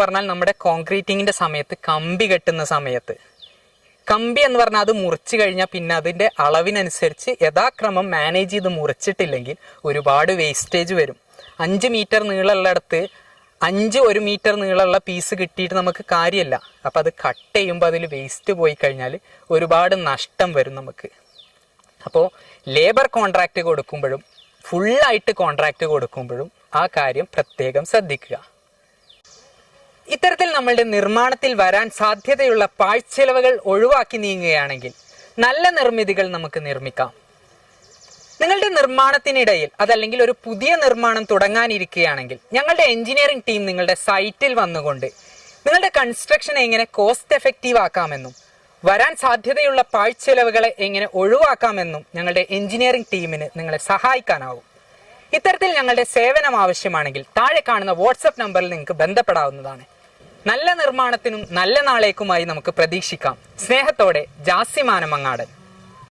പറഞ്ഞാൽ നമ്മുടെ കോൺക്രീറ്റിങ്ങിന്റെ സമയത്ത് കമ്പി കെട്ടുന്ന സമയത്ത് കമ്പി എന്ന് പറഞ്ഞാൽ അത് മുറിച്ചു കഴിഞ്ഞാൽ പിന്നെ അതിന്റെ അളവിനനുസരിച്ച് യഥാക്രമം മാനേജ് ചെയ്ത് മുറിച്ചിട്ടില്ലെങ്കിൽ ഒരുപാട് വേസ്റ്റേജ് വരും. 5 മീറ്റർ നീളമുള്ളിടത്ത് 1 മീറ്റർ നീളമുള്ള പീസ് കിട്ടിയിട്ട് നമുക്ക് കാര്യമല്ല. അപ്പം അത് കട്ട് ചെയ്യുമ്പോൾ അതിൽ വേസ്റ്റ് പോയി കഴിഞ്ഞാൽ ഒരുപാട് നഷ്ടം വരും നമുക്ക്. അപ്പോൾ ലേബർ കോൺട്രാക്റ്റ് കൊടുക്കുമ്പോഴും ഫുള്ളായിട്ട് കോൺട്രാക്റ്റ് കൊടുക്കുമ്പോഴും ആ കാര്യം പ്രത്യേകം ശ്രദ്ധിക്കുക. ഇത്തരത്തിൽ നമ്മളുടെ നിർമ്മാണത്തിൽ വരാൻ സാധ്യതയുള്ള പാഴ്ചെലവുകൾ ഒഴിവാക്കി നീങ്ങുകയാണെങ്കിൽ നല്ല നിർമ്മിതികൾ നമുക്ക് നിർമ്മിക്കാം. നിങ്ങളുടെ നിർമ്മാണത്തിനിടയിൽ അതല്ലെങ്കിൽ ഒരു പുതിയ നിർമ്മാണം തുടങ്ങാനിരിക്കുകയാണെങ്കിൽ ഞങ്ങളുടെ എഞ്ചിനീയറിംഗ് ടീം നിങ്ങളുടെ സൈറ്റിൽ വന്നുകൊണ്ട് നിങ്ങളുടെ കൺസ്ട്രക്ഷൻ എങ്ങനെ കോസ്റ്റ് എഫക്റ്റീവ് ആക്കാമെന്നും വരാൻ സാധ്യതയുള്ള പാഴ്ചെലവുകളെ എങ്ങനെ ഒഴിവാക്കാമെന്നും ഞങ്ങളുടെ എഞ്ചിനീയറിംഗ് ടീമിന് നിങ്ങളെ സഹായിക്കാനാവും. ഇത്തരത്തിൽ ഞങ്ങളുടെ സേവനം ആവശ്യമാണെങ്കിൽ താഴെ കാണുന്ന വാട്സപ്പ് നമ്പറിൽ നിങ്ങൾക്ക് ബന്ധപ്പെടാവുന്നതാണ്. നല്ല നിർമ്മാണത്തിനും നല്ല നാളേക്കുമായി നമുക്ക് പ്രതീക്ഷിക്കാം. സ്നേഹത്തോടെ ജാസിമാനമങ്ങാടൻ.